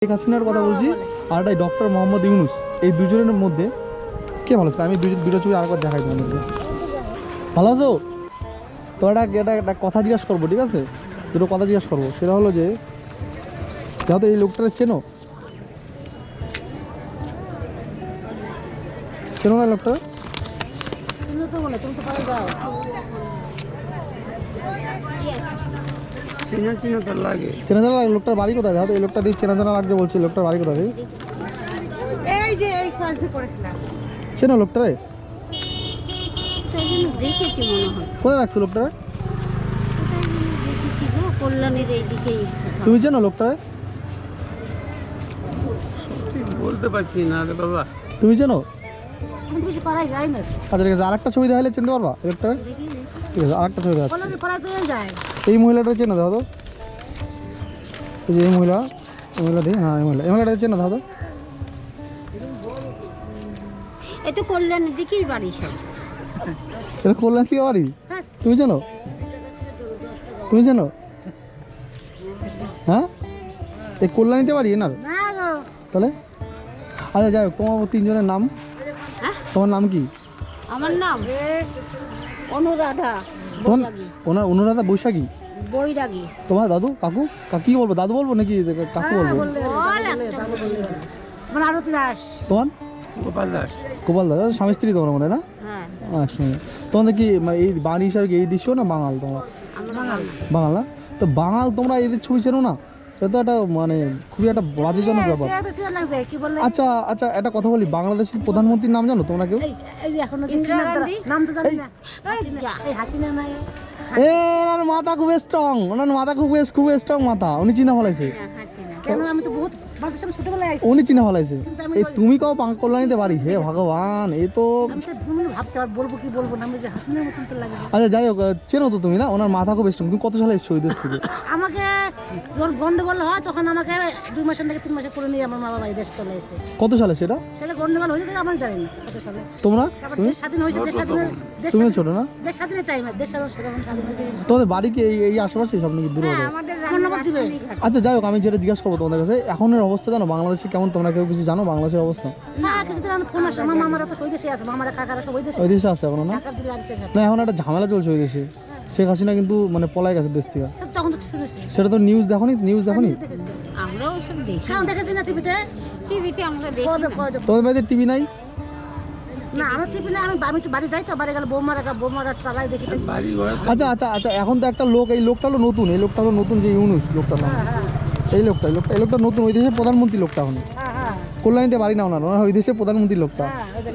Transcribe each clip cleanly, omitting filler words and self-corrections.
শেখ হাসিনার কথা বলছি আর একটা ডক্টর মোহাম্মদ ইউনুস, এই দুজনের মধ্যে কে ভালো ছিল? আমি দুটো ছবি আরেকবার দেখাই তোমাদেরকে। ভালো আছো তো? একটা কথা জিজ্ঞাসা করবো, ঠিক আছে? দুটো কথা জিজ্ঞাসা করবো, সেটা হলো যে যাতে এই লোকটাকে চেনো না লোকটা? চেনা জানা লাগে। লোকটার বাড়ি কোথায়? এই লোকটা দিয়ে চেনা জানা লাগছে বলছি, লোকটার বাড়ি কোথায়? চেনো লোকটারে? কোথায় রাখছো লোকটারে? তুমি চেনো লোকটারে? বলতে পারছি না রে বাবা। তুমি চেনো? আচ্ছা ঠিক আছে, আরেকটা ছবি দেখালে চিনতে পারবা লোকটারে? ঠিক আছে, আরেকটা ছবি দেখাচ্ছি। এই মহিলাটা চেনো? দাও তো, এই যে এই মহিলা দিই। হ্যাঁ, এই মহিলাটা চেনো? দাও তো। এটা কল্যাণের দিকেই বাড়ি সব। এটা কল্যাণ থেকে বাড়ি? তুমি জানো? তুমি জানো? হ্যাঁ, এই কল্যাণীতে বাড়ি এনার? তাহলে আচ্ছা, যাই হোক, তোমার তিনজনের নাম। তোমার নাম কি? আমার নাম অনুরাধা বৈরাগী। ওনার অনুরাধা বৈশাখী বৈরাগী। তোমার দাদু কাকু কি বলবো? দাদু বলবো নাকি কাকু বলবো? আরতি দাস। তোমার? গোপাল দাস। গোপাল দাস স্বামী স্ত্রী তোমার মনে হয় না? হ্যাঁ। শুনে তোমাদের কি এই বাড়ি হিসাবে এই দৃশ্য না বাঙাল? তোমার বাঙাল না? তো বাঙাল তোমরা এদের ছবি চেনো না? এটা তো একটা মানে খুবই একটা বাজেজনক ব্যাপার। আচ্ছা আচ্ছা, একটা কথা বলি, বাংলাদেশের প্রধানমন্ত্রীর নাম জানো তোমরা কেউ? ওনার মাথা খুব স্ট্রং, ওনার মাথা খুব স্ট্রং মাথা। উনি চিনা ফলাইছে, উনি চিনা ফলাইছে। এই তুমি কাও কল্যাণীতে বাড়ি? হে ভগবান, এই তো আচ্ছা যাই হোক, চেনো তো তুমি না? ওনার মাথা খুব স্ট্রং। তুমি কত সালে এসছো ওই দেশ থেকে? আমাকে যখন গন্ডগোল হয় তখন আমাকে 2 মাস থেকে 3 মাসে করে নিয়ে আমার মা বাবা এই দেশ চলে এসে। কত সালে সেটা? সেটা গন্ডগোল হয়েছে আমার জানি না কত সালে। তোমরা? দেশ স্বাধীন হয়েছে, তুমি ছোট না? দেশ স্বাধীনের টাইমে দেশ স্বাধীন হয়েছে। তোমাদের বাড়ি কি এই আশেপাশে সব নাকি দূরে? আচ্ছা যাই হোক, আমি যেটা জিজ্ঞাসা করবো তোমাদের কাছে, এখনের অবস্থা জানো বাংলাদেশে কেমন? তোমরা কেউ কিছু জানো বাংলাদেশের অবস্থা? না, কিছুদিন আমি ফোন আসে, আমার মামারা তো ওই দেশে আছে, মামারা কাকারা সব ওই দেশে আছে এখনো না? ঢাকার জেলা আছে। না, এখন একটা ঝামেলা চলছে ওই দেশে। শেখ হাসিনা কিন্তু মানে পলাই গেছে দেশ থেকে। তখন তো শুনেছি। সেটা তো নিউজ দেখোনি? আমরাও সব দেখি। হ্যাঁ, দেখেছি না টিভিতে আমরা দেখি না। তোমাদের বাড়িতে টিভি নাই? না, আমার টিভি না। আমি একটু বাড়ি যাই তো, বাড়ি গেলে বৌমারা চালাই দেখি। বাড়ি ঘর আচ্ছা আচ্ছা আচ্ছা, এখন তো একটা লোক, এই লোকটা হলো নতুন, এই লোকটা হলো নতুন, যে ইউনুস লোকটা নাম, এই লোকটা নতুন, ওই দেশের প্রধানমন্ত্রী লোকটা। এখন কল্যাণীতে বাড়ি না ওনার, ওই দেশের প্রধানমন্ত্রী লোকটা,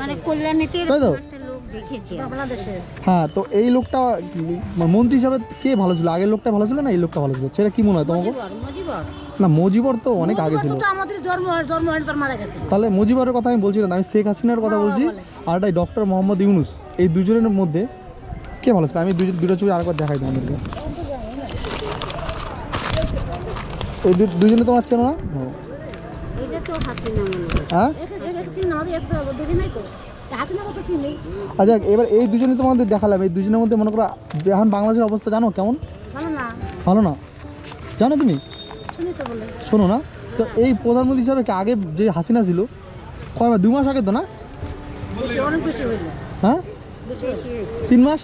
মানে কল্যাণীতে তাই তো? একটা লোক দেখেছি বাংলাদেশের। হ্যাঁ, তো এই লোকটা মন্ত্রী হিসাবে কে ভালো ছিল? আগের লোকটা ভালো ছিল না এই লোকটা ভালো ছিল? সেটা কি মনে হয় তোমাকে? মজিবর। না, মজিবর তো অনেক আগে ছিল। আমাদের জন্ম হয় তোর মারা গেছে। তাহলে মজিবরের কথা আমি বলছি না, আমি শেখ হাসিনার কথা বলছি আর একটা ডক্টর মোহাম্মদ ইউনুস, এই দুজনের মধ্যে কে ভালো ছিল? আমি দুটো ছবি আরেকবার দেখাই তোমাদেরকে। এই দুজনে তোমার চেনো না? এটা তো হাসিনা মনে হয়। হ্যাঁ, আচ্ছা এবার এই দুজনে তোমাদের দেখালাম, এই দুজনের মধ্যে মনে করো এখন বাংলাদেশের অবস্থা জানো কেমন? ভালো না? জানো তুমি? শোনো না, তো এই প্রধানমন্ত্রী হিসাবে আগে যে হাসিনা ছিল, কয় মাস? 2 মাস আগে তো না? হ্যাঁ, 3 মাস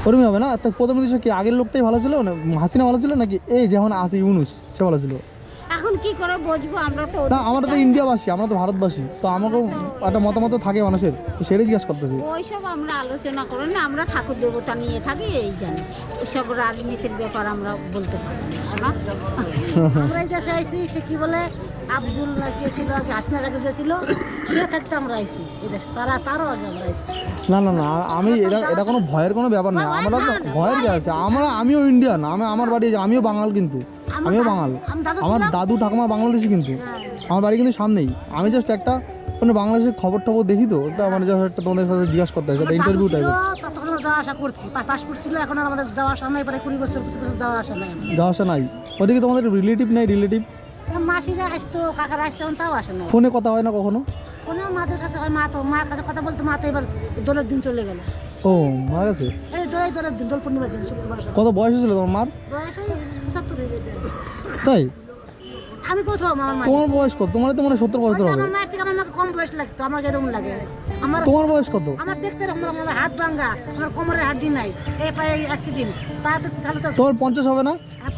ওরকমই হবে না? তো প্রধানমন্ত্রী হিসাবে কি আগের লোকটাই ভালো ছিল না হাসিনা ভালো ছিল, নাকি এই যেমন আছে ইউনুস সে ভালো ছিল? এখন কি করে বুঝবো? আমরা তো না, আমরা তো ইন্ডিয়াবাসী, আমরা তো ভারতবাসী, তো আমাকেও একটা মতামত থাকে মানুষের, তো সেটাই জিজ্ঞাসা করতেছি। ওইসব আমরা আলোচনা করি না, আমরা ঠাকুর দেবতা নিয়ে থাকি, এই জানি। ওইসব রাজনীতির ব্যাপার আমরা বলতে পারি না। আমরা এই দেশে আইছি, সে কি বলে আব্দুল ছিল, হাসিনা ছিল, সে থাকতে আমরা আইছি এই দেশ, তারও আগে আমরা আইছি। না না না, আমি এটা কোনো ভয়ের কোনো ব্যাপার না। আমরা তো ভয়ের কি আছে? আমিও ইন্ডিয়ান, আমার বাড়ি, আমিও বাঙাল, কিন্তু আমিও বাঙাল। আমার দাদু ঠাকুমা বাংলাদেশি, কিন্তু আমার বাড়ি কিন্তু সামনেই। আমি জাস্ট একটা মানে বাংলাদেশের খবর দেখি তো, ওটা মানে জাস্ট একটা তোমাদের সাথে জিজ্ঞাসা করতে হয়, ইন্টারভিউ টাইপের। তখন যাওয়া আসা করছি, পাসপোর্ট ছিল, এখন আর আমাদের যাওয়া আসা নাই, প্রায় 20 বছর যাওয়া আসা নাই। যাওয়া আসা নাই? ওদিকে তোমাদের রিলেটিভ নাই? মাসিরা আসতো, কাকারা আসতো, তাও আসে নাই। ফোনে কথা হয় না কখনো? ফোনে মাদের কাছে হয়, মার কাছে কথা বলতো, মা তো এবার দোলের দিন চলে গেল। ও, মারা গেছে? এই দোলের দিন, দোল পূর্ণিমার দিন, শুক্রবার। কত বয়স হয়েছিল তোমার মার? বয়স 75 হয়ে যেত। তাই? আমি প্রথম আমার মা তোমার বয়স কত? তোমার তো মনে হয় 70 বছর হবে। আমার মায়ের থেকে আমার মাকে কম বয়স লাগতো, আমার যেরকম লাগে। আমার তোমার বয়স কত? আমার দেখতে এরকম, আমার হাত ভাঙা, আমার কোমরের হাড্ডি নাই, এই পায়ে অ্যাক্সিডেন্ট, তাতে তাহলে তো তোমার 50 হবে না?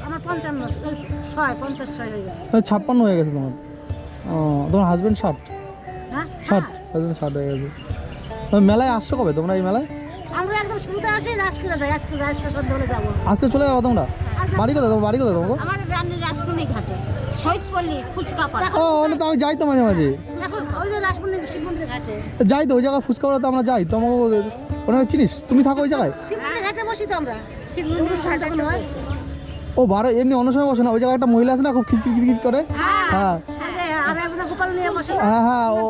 আমার 56 হয়ে গেছে। 56 হয়ে গেছে তোমার। ও, তোমার হাজবেন্ড 60? হ্যাঁ 60, হাজবেন্ড 60 হয়ে গেছে। তুমি মেলায় আসছো কবে তোমরা এই মেলায়? আমরা একদম শুরুতে আসি, আজকে যাই, আজকে সন্ধ্যা হলে যাবো। আজকে চলে যাবো তোমরা? বাড়ি কোথায় তোমার? বাড়ি কোথায় তোমার? আমার রান্নার রাজপুনি ঘাটে শহীদপল্লী ফুচকা পাড়া। ও, ওখানে তো আমি যাই তো মাঝে মাঝে। এখন ওই যে রাসমন্দির শিব মন্দিরের ঘাটে, যাই তো ওই জায়গায় ফুচকা তো আমরা যাই। তোমাকে ওনাকে চিনিস? তুমি থাকো ওই জায়গায়? শিব মন্দিরের ঘাটে বসি তো আমরা, অনুষ্ঠান যখন হয়। ও বারো এমনি অন্য সময় বসে না? ওই জায়গায় একটা মহিলা আছে না, খুব খিটখিট করে? হ্যাঁ আর একজন গোপাল নিয়ে বসে, হ্যাঁ হ্যাঁ, ও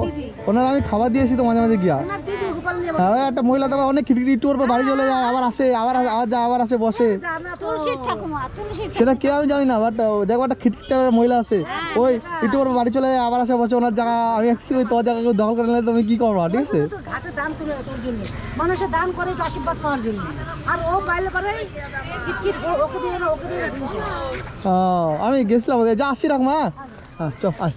ওনার আমি খাবার দিয়েছি তো মাঝে মাঝে গিয়া। ওনার দিদি গোপাল নিয়ে হ্যাঁ, ওই একটা মহিলা তারপর অনেক খিটখিট একটু করবে, বাড়ি চলে যায়, আবার আসে, আবার যায়, আবার আসে, বসে। জানা তো তুলসীর ঠাকুমা, তুলসীর সেটা কে আমি জানি না, বাট দেখো একটা খিটখিট টাইপের মহিলা আছে, ওই একটু করবে বাড়ি চলে যায়, আবার আসে, বসে। ওনার জায়গা আমি কি ওই তোর জায়গা কেউ দখল করে নিলে তুমি কি করবো? ঠিক আছে, তো ঘাটে দান তুলে তোর জন্য, মানুষের দান করে তো আশীর্বাদ পাওয়ার জন্য, আর ও বাইলে করে কিটকিট ওকে দিয়ে না, ওকে দিয়ে রাখি। আমি গেছিলাম, যা আসছি রাখ মা। হ্যাঁ চল আয়।